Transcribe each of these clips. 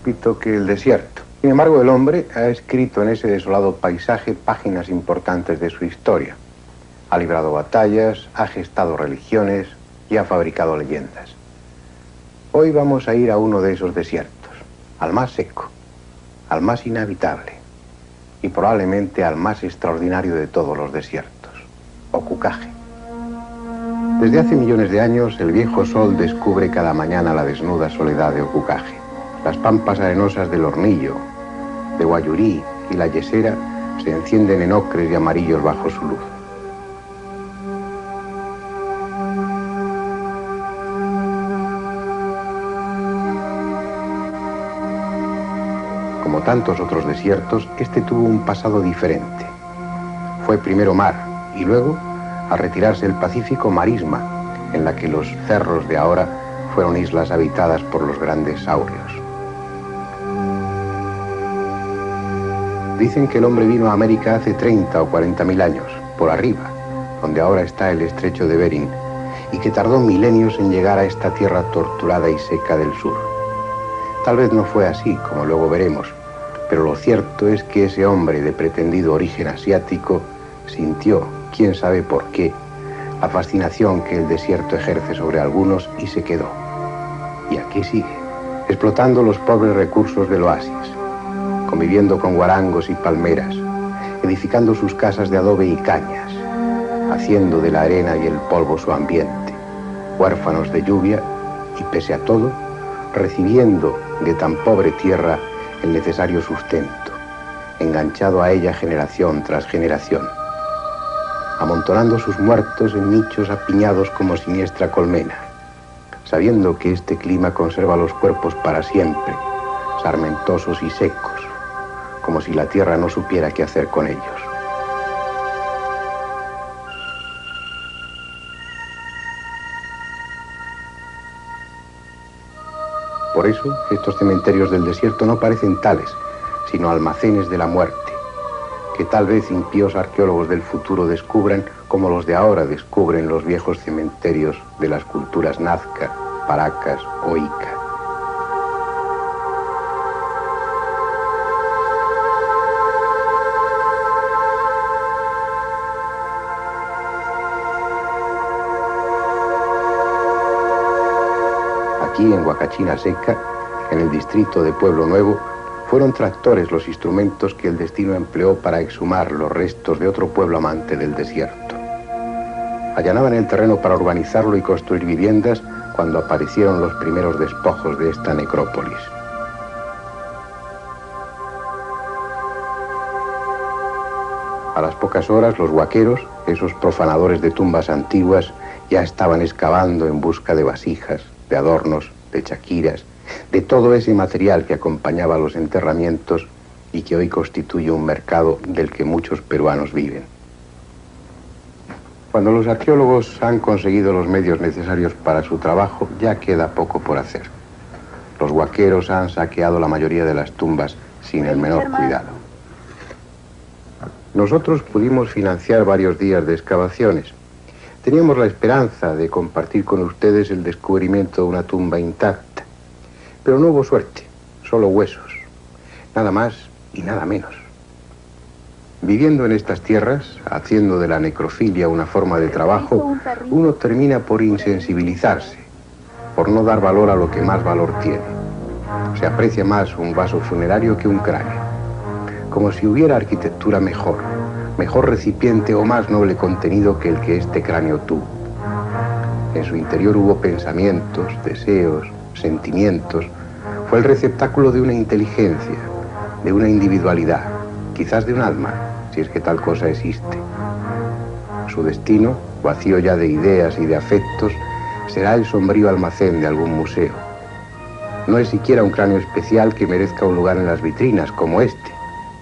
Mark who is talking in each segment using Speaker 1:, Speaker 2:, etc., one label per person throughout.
Speaker 1: inhóspito que el desierto. Sin embargo, el hombre ha escrito en ese desolado paisaje páginas importantes de su historia. Ha librado batallas, ha gestado religiones y ha fabricado leyendas. Hoy vamos a ir a uno de esos desiertos, al más seco, al más inhabitable y probablemente al más extraordinario de todos los desiertos, Okukage. Desde hace millones de años, el viejo sol descubre cada mañana la desnuda soledad de Okukage. Las pampas arenosas del Hornillo, de Guayurí y la Yesera se encienden en ocres y amarillos bajo su luz. Como tantos otros desiertos, este tuvo un pasado diferente. Fue primero mar y luego, al retirarse el Pacífico, marisma, en la que los cerros de ahora fueron islas habitadas por los grandes saurios. Dicen que el hombre vino a América hace 30 o 40.000 años, por arriba, donde ahora está el estrecho de Bering, y que tardó milenios en llegar a esta tierra torturada y seca del sur. Tal vez no fue así, como luego veremos, pero lo cierto es que ese hombre de pretendido origen asiático sintió, quién sabe por qué, la fascinación que el desierto ejerce sobre algunos y se quedó. Y aquí sigue, explotando los pobres recursos del oasis, conviviendo con guarangos y palmeras, edificando sus casas de adobe y cañas, haciendo de la arena y el polvo su ambiente, huérfanos de lluvia y, pese a todo, recibiendo de tan pobre tierra el necesario sustento, enganchado a ella generación tras generación, amontonando sus muertos en nichos apiñados como siniestra colmena, sabiendo que este clima conserva los cuerpos para siempre, sarmentosos y secos, como si la tierra no supiera qué hacer con ellos. Por eso, estos cementerios del desierto no parecen tales, sino almacenes de la muerte, que tal vez impíos arqueólogos del futuro descubran como los de ahora descubren los viejos cementerios de las culturas Nazca, Paracas o Ica. Aquí en Huacachina Seca, en el distrito de Pueblo Nuevo, fueron tractores los instrumentos que el destino empleó para exhumar los restos de otro pueblo amante del desierto. Allanaban el terreno para urbanizarlo y construir viviendas cuando aparecieron los primeros despojos de esta necrópolis. A las pocas horas, los huaqueros, esos profanadores de tumbas antiguas, ya estaban excavando en busca de vasijas, de adornos, de chaquiras, de todo ese material que acompañaba a los enterramientos y que hoy constituye un mercado del que muchos peruanos viven. Cuando los arqueólogos han conseguido los medios necesarios para su trabajo, ya queda poco por hacer. Los huaqueros han saqueado la mayoría de las tumbas sin el menor cuidado. Nosotros pudimos financiar varios días de excavaciones. Teníamos la esperanza de compartir con ustedes el descubrimiento de una tumba intacta, pero no hubo suerte, solo huesos, nada más y nada menos. Viviendo en estas tierras, haciendo de la necrofilia una forma de trabajo, uno termina por insensibilizarse, por no dar valor a lo que más valor tiene. Se aprecia más un vaso funerario que un cráneo, como si hubiera arquitectura mejor recipiente o más noble contenido que el que este cráneo tuvo. En su interior hubo pensamientos, deseos, sentimientos. Fue el receptáculo de una inteligencia, de una individualidad, quizás de un alma, si es que tal cosa existe. Su destino, vacío ya de ideas y de afectos, será el sombrío almacén de algún museo. No es siquiera un cráneo especial que merezca un lugar en las vitrinas, como este,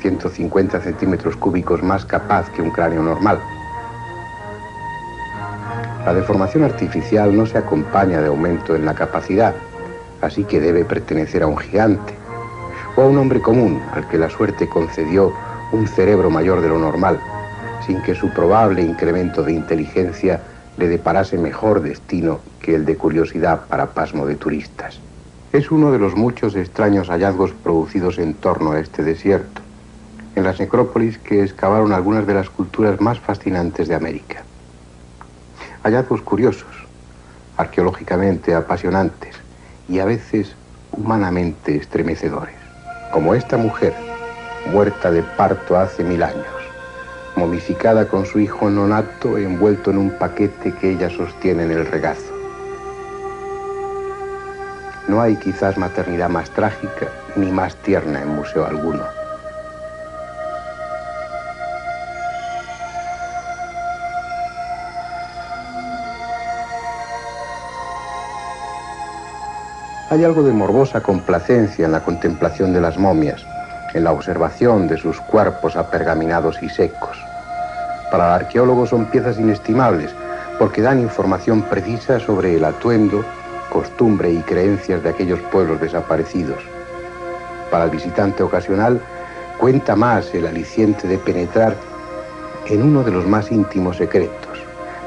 Speaker 1: 150 centímetros cúbicos más capaz que un cráneo normal. La deformación artificial no se acompaña de aumento en la capacidad, así que debe pertenecer a un gigante, o a un hombre común al que la suerte concedió un cerebro mayor de lo normal, sin que su probable incremento de inteligencia le deparase mejor destino que el de curiosidad para pasmo de turistas. Es uno de los muchos extraños hallazgos producidos en torno a este desierto, en las necrópolis que excavaron algunas de las culturas más fascinantes de América. Hallazgos curiosos, arqueológicamente apasionantes y a veces humanamente estremecedores, como esta mujer, muerta de parto hace 1000 años, momificada con su hijo nonato envuelto en un paquete que ella sostiene en el regazo. No hay quizás maternidad más trágica ni más tierna en museo alguno. Hay algo de morbosa complacencia en la contemplación de las momias, en la observación de sus cuerpos apergaminados y secos. Para el arqueólogo son piezas inestimables porque dan información precisa sobre el atuendo, costumbre y creencias de aquellos pueblos desaparecidos. Para el visitante ocasional cuenta más el aliciente de penetrar en uno de los más íntimos secretos,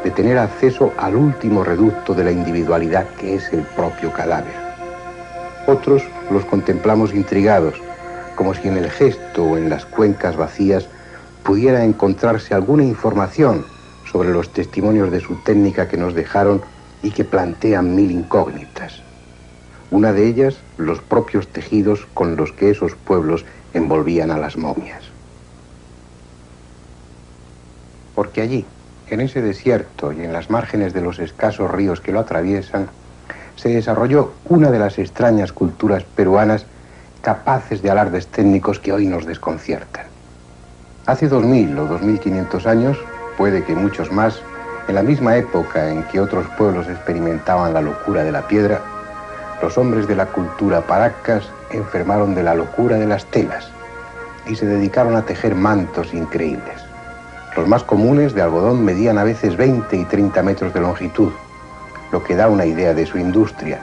Speaker 1: de tener acceso al último reducto de la individualidad que es el propio cadáver. Otros los contemplamos intrigados, como si en el gesto o en las cuencas vacías pudiera encontrarse alguna información sobre los testimonios de su técnica que nos dejaron y que plantean 1000 incógnitas. Una de ellas, los propios tejidos con los que esos pueblos envolvían a las momias. Porque allí, en ese desierto y en las márgenes de los escasos ríos que lo atraviesan, se desarrolló una de las extrañas culturas peruanas capaces de alardes técnicos que hoy nos desconciertan. Hace 2000 o 2500 años, puede que muchos más, en la misma época en que otros pueblos experimentaban la locura de la piedra, los hombres de la cultura Paracas enfermaron de la locura de las telas y se dedicaron a tejer mantos increíbles. Los más comunes de algodón medían a veces 20 y 30 metros de longitud, lo que da una idea de su industria,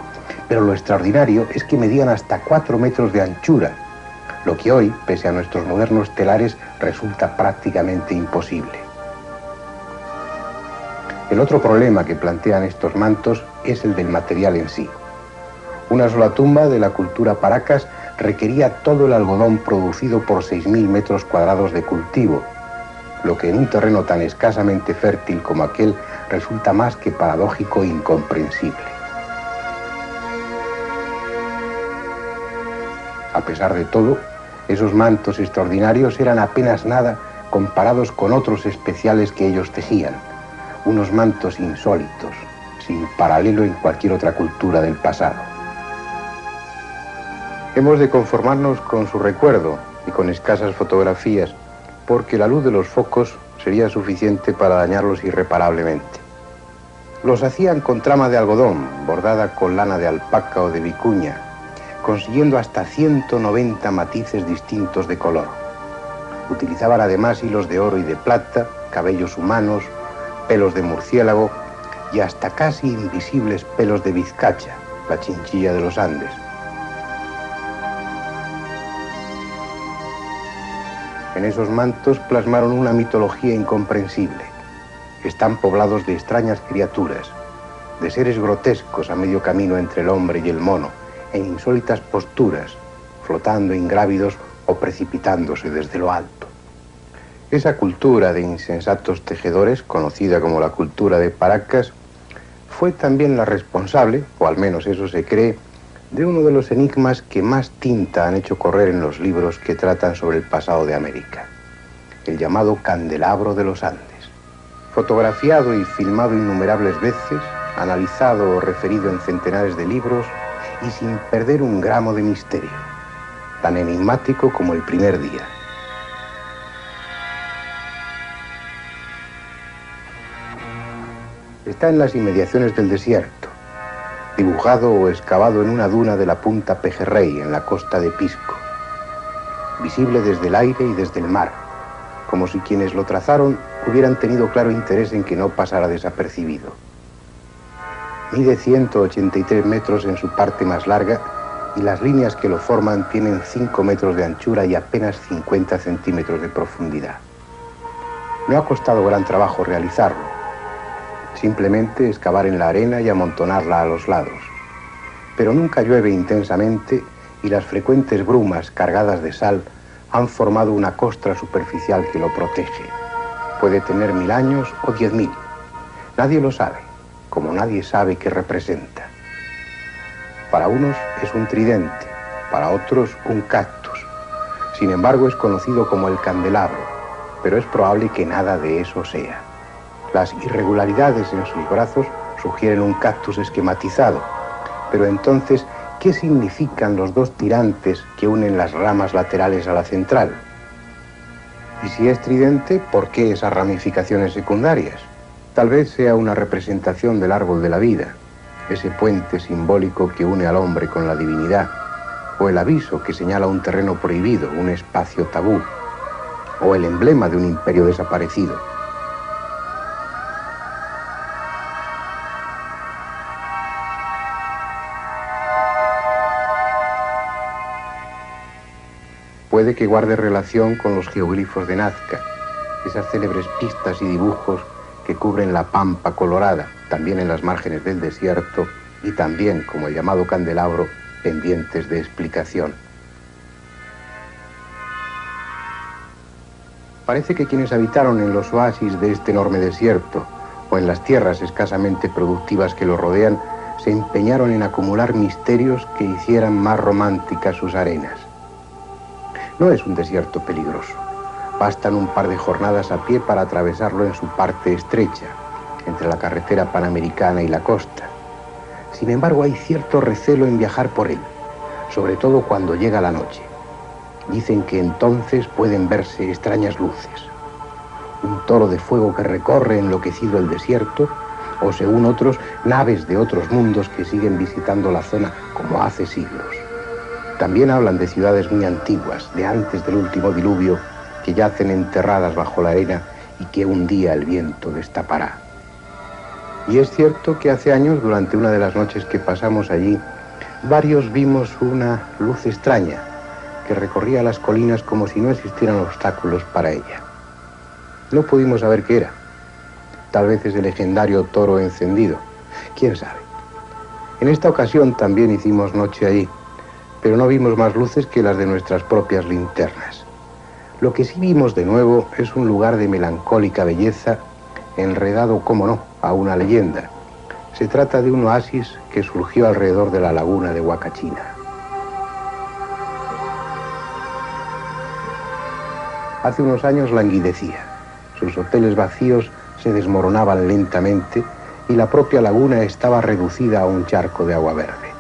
Speaker 1: pero lo extraordinario es que medían hasta 4 metros de anchura, lo que hoy, pese a nuestros modernos telares, resulta prácticamente imposible. El otro problema que plantean estos mantos es el del material en sí. Una sola tumba de la cultura Paracas requería todo el algodón producido por 6000 metros cuadrados de cultivo, lo que en un terreno tan escasamente fértil como aquel resulta más que paradójico e incomprensible. A pesar de todo, esos mantos extraordinarios eran apenas nada comparados con otros especiales que ellos tejían, unos mantos insólitos, sin paralelo en cualquier otra cultura del pasado. Hemos de conformarnos con su recuerdo y con escasas fotografías, porque la luz de los focos sería suficiente para dañarlos irreparablemente. Los hacían con trama de algodón, bordada con lana de alpaca o de vicuña, consiguiendo hasta 190 matices distintos de color. Utilizaban además hilos de oro y de plata, cabellos humanos, pelos de murciélago y hasta casi invisibles pelos de vizcacha, la chinchilla de los Andes. En esos mantos plasmaron una mitología incomprensible. Están poblados de extrañas criaturas, de seres grotescos a medio camino entre el hombre y el mono, en insólitas posturas, flotando ingrávidos o precipitándose desde lo alto. Esa cultura de insensatos tejedores, conocida como la cultura de Paracas, fue también la responsable, o al menos eso se cree, de uno de los enigmas que más tinta han hecho correr en los libros que tratan sobre el pasado de América, el llamado Candelabro de los Andes. Fotografiado y filmado innumerables veces, analizado o referido en centenares de libros y sin perder un gramo de misterio, tan enigmático como el primer día. Está en las inmediaciones del desierto, dibujado o excavado en una duna de la punta Pejerrey, en la costa de Pisco, visible desde el aire y desde el mar, como si quienes lo trazaron hubieran tenido claro interés en que no pasara desapercibido. Mide 183 metros en su parte más larga y las líneas que lo forman tienen 5 metros de anchura y apenas 50 centímetros de profundidad. No ha costado gran trabajo realizarlo. Simplemente excavar en la arena y amontonarla a los lados. pero nunca llueve intensamente y las frecuentes brumas cargadas de sal han formado una costra superficial que lo protege. Puede tener 1000 años o 10.000. Nadie lo sabe, como nadie sabe qué representa. Para unos es un tridente, para otros un cactus. Sin embargo, es conocido como el candelabro, pero es probable que nada de eso sea. Las irregularidades en sus brazos sugieren un cactus esquematizado, pero entonces, ¿qué significan los dos tirantes que unen las ramas laterales a la central? Y si es tridente, ¿por qué esas ramificaciones secundarias? Tal vez sea una representación del árbol de la vida, ese puente simbólico que une al hombre con la divinidad, o el aviso que señala un terreno prohibido, un espacio tabú, o el emblema de un imperio desaparecido. Puede que guarde relación con los geoglifos de Nazca, esas célebres pistas y dibujos que cubren la pampa colorada, también en las márgenes del desierto, y también, como el llamado candelabro, pendientes de explicación. Parece que quienes habitaron en los oasis de este enorme desierto, o en las tierras escasamente productivas que lo rodean, se empeñaron en acumular misterios que hicieran más románticas sus arenas. No es un desierto peligroso. Bastan un par de jornadas a pie para atravesarlo en su parte estrecha, entre la carretera panamericana y la costa. Sin embargo, hay cierto recelo en viajar por él, sobre todo cuando llega la noche. Dicen que entonces pueden verse extrañas luces. Un toro de fuego que recorre enloquecido el desierto, o según otros, naves de otros mundos que siguen visitando la zona como hace siglos. También hablan de ciudades muy antiguas, de antes del último diluvio, que yacen enterradas bajo la arena y que un día el viento destapará. Y es cierto que hace años, durante una de las noches que pasamos allí, varios vimos una luz extraña que recorría las colinas como si no existieran obstáculos para ella. No pudimos saber qué era. Tal vez es el legendario toro encendido. ¿Quién sabe? En esta ocasión también hicimos noche allí, pero no vimos más luces que las de nuestras propias linternas. Lo que sí vimos de nuevo es un lugar de melancólica belleza, enredado, cómo no, a una leyenda. Se trata de un oasis que surgió alrededor de la laguna de Huacachina. Hace unos años languidecía. Sus hoteles vacíos se desmoronaban lentamente y la propia laguna estaba reducida a un charco de agua verde.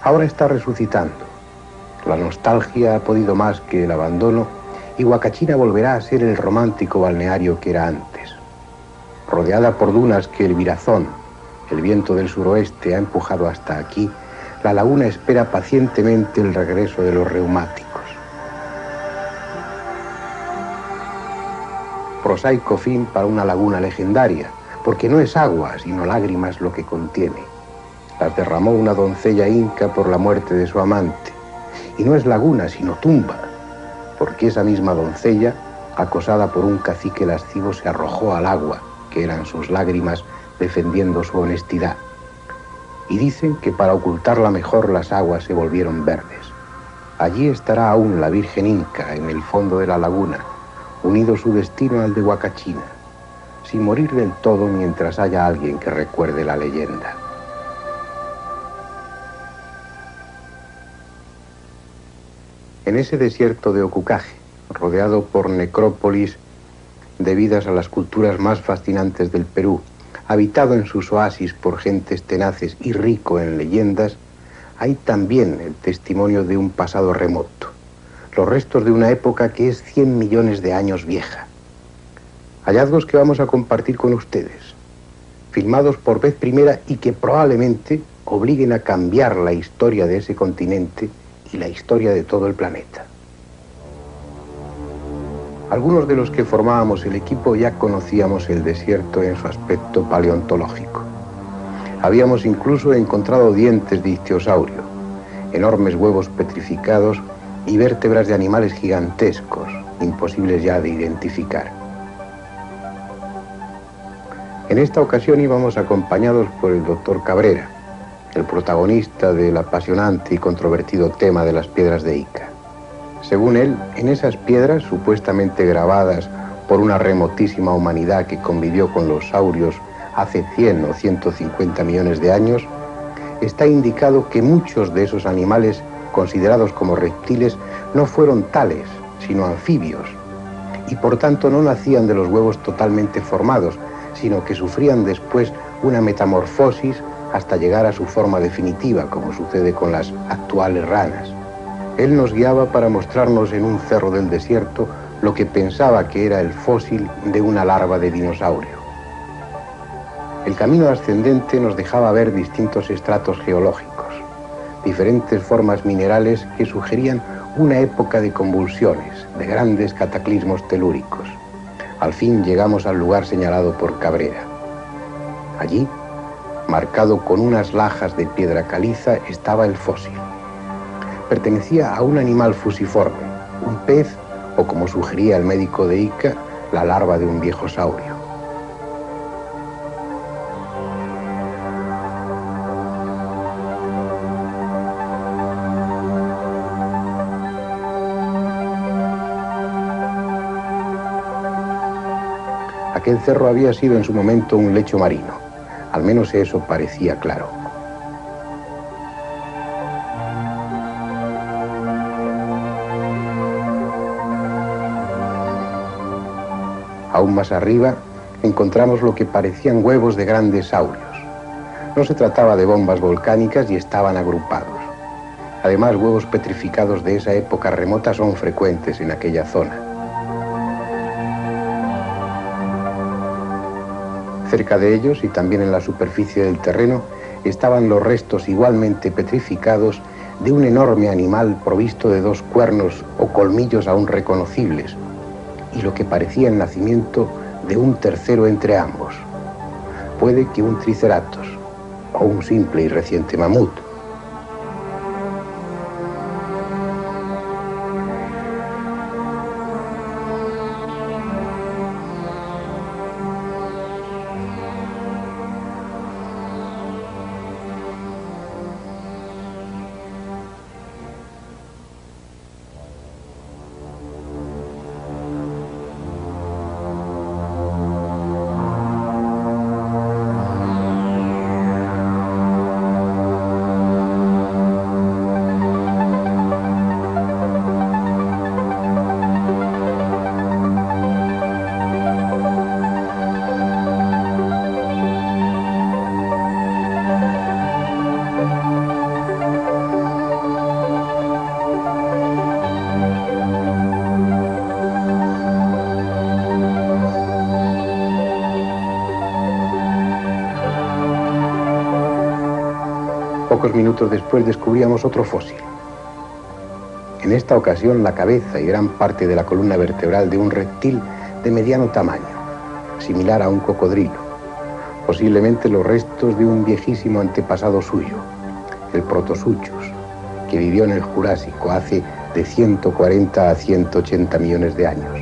Speaker 1: Ahora está resucitando. La nostalgia ha podido más que el abandono y Huacachina volverá a ser el romántico balneario que era antes. Rodeada por dunas que el virazón, el viento del suroeste, ha empujado hasta aquí, la laguna espera pacientemente el regreso de los reumáticos. Prosaico fin para una laguna legendaria, porque no es agua, sino lágrimas lo que contiene. Las derramó una doncella inca por la muerte de su amante. Y no es laguna, sino tumba, porque esa misma doncella, acosada por un cacique lascivo, se arrojó al agua, que eran sus lágrimas, defendiendo su honestidad. Y dicen que para ocultarla mejor las aguas se volvieron verdes. Allí estará aún la Virgen Inca, en el fondo de la laguna, unido su destino al de Huacachina, sin morir del todo mientras haya alguien que recuerde la leyenda. En ese desierto de Ocucaje, rodeado por necrópolis debidas a las culturas más fascinantes del Perú, habitado en sus oasis por gentes tenaces y rico en leyendas, hay también el testimonio de un pasado remoto, los restos de una época que es 100 millones de años vieja. Hallazgos que vamos a compartir con ustedes, filmados por vez primera y que probablemente obliguen a cambiar la historia de ese continente y la historia de todo el planeta. Algunos de los que formábamos el equipo ya conocíamos el desierto en su aspecto paleontológico. Habíamos incluso encontrado dientes de ictiosaurio, enormes huevos petrificados y vértebras de animales gigantescos, imposibles ya de identificar. En esta ocasión íbamos acompañados por el doctor Cabrera, el protagonista del apasionante y controvertido tema de las piedras de Ica. Según él, en esas piedras, supuestamente grabadas por una remotísima humanidad que convivió con los saurios hace 100 o 150 millones de años, está indicado que muchos de esos animales, considerados como reptiles, no fueron tales, sino anfibios, y por tanto no nacían de los huevos totalmente formados, sino que sufrían después una metamorfosis hasta llegar a su forma definitiva, como sucede con las actuales ranas. Él nos guiaba para mostrarnos en un cerro del desierto lo que pensaba que era el fósil de una larva de dinosaurio. El camino ascendente nos dejaba ver distintos estratos geológicos, diferentes formas minerales que sugerían una época de convulsiones, de grandes cataclismos telúricos. Al fin llegamos al lugar señalado por Cabrera. Allí, marcado con unas lajas de piedra caliza, estaba el fósil. Pertenecía a un animal fusiforme, un pez, o como sugería el médico de Ica, la larva de un viejo saurio. Aquel cerro había sido en su momento un lecho marino, al menos eso parecía claro. Aún más arriba encontramos lo que parecían huevos de grandes saurios. No se trataba de bombas volcánicas y estaban agrupados. Además, huevos petrificados de esa época remota son frecuentes en aquella zona. Cerca de ellos, y también en la superficie del terreno, estaban los restos igualmente petrificados de un enorme animal provisto de 2 cuernos o colmillos aún reconocibles, y lo que parecía el nacimiento de un tercero entre ambos. Puede que un triceratops o un simple y reciente mamut. Pocos minutos después descubríamos otro fósil. En esta ocasión la cabeza y gran parte de la columna vertebral de un reptil de mediano tamaño, similar a un cocodrilo, posiblemente los restos de un viejísimo antepasado suyo, el Protosuchus, que vivió en el Jurásico hace de 140 a 180 millones de años.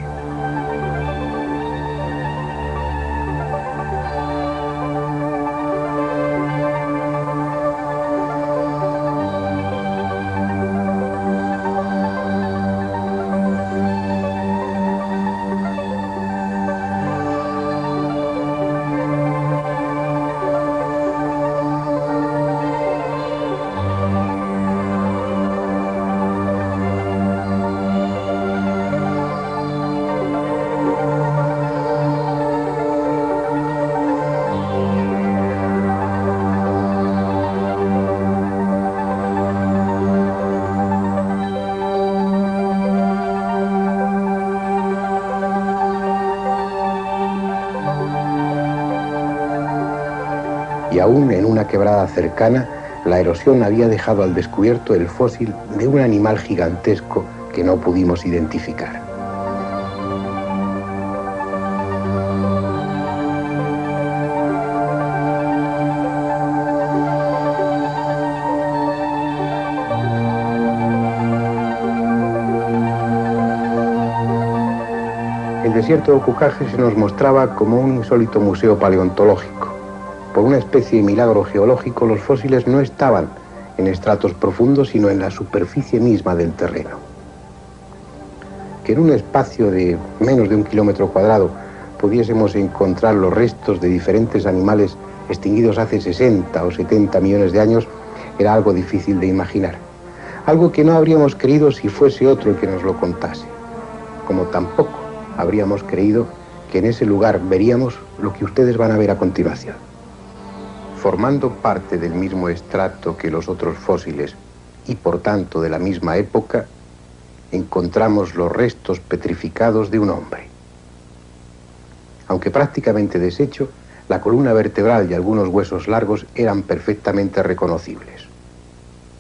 Speaker 1: Y aún en una quebrada cercana, la erosión había dejado al descubierto el fósil de un animal gigantesco que no pudimos identificar. El desierto de Ocucaje se nos mostraba como un insólito museo paleontológico. Por una especie de milagro geológico, los fósiles no estaban en estratos profundos, sino en la superficie misma del terreno. Que en un espacio de menos de 1 kilómetro cuadrado pudiésemos encontrar los restos de diferentes animales extinguidos hace 60 o 70 millones de años era algo difícil de imaginar. Algo que no habríamos creído si fuese otro el que nos lo contase. Como tampoco habríamos creído que en ese lugar veríamos lo que ustedes van a ver a continuación. Formando parte del mismo estrato que los otros fósiles y por tanto de la misma época, encontramos los restos petrificados de un hombre. Aunque prácticamente deshecho, la columna vertebral y algunos huesos largos eran perfectamente reconocibles.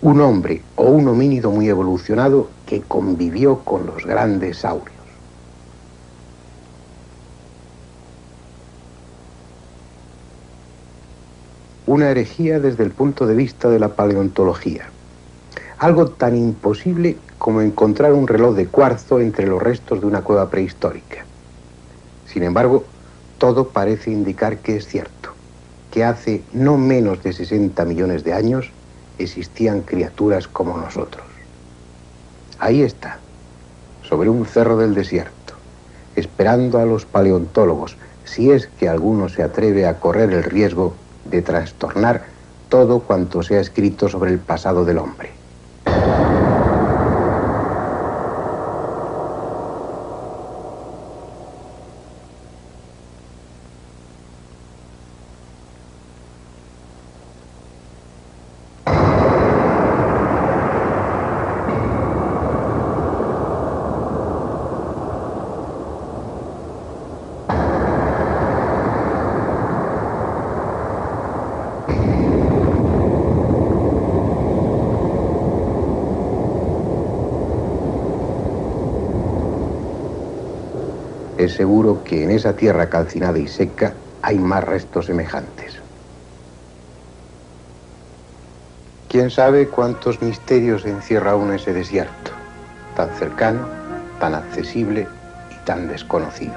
Speaker 1: Un hombre o un homínido muy evolucionado que convivió con los grandes saurios. Una herejía desde el punto de vista de la paleontología. Algo tan imposible como encontrar un reloj de cuarzo entre los restos de una cueva prehistórica. Sin embargo, todo parece indicar que es cierto, que hace no menos de 60 millones de años existían criaturas como nosotros. Ahí está, sobre un cerro del desierto, esperando a los paleontólogos, si es que alguno se atreve a correr el riesgo de trastornar todo cuanto se ha escrito sobre el pasado del hombre. Es seguro que en esa tierra calcinada y seca hay más restos semejantes. ¿Quién sabe cuántos misterios encierra aún ese desierto, tan cercano, tan accesible y tan desconocido?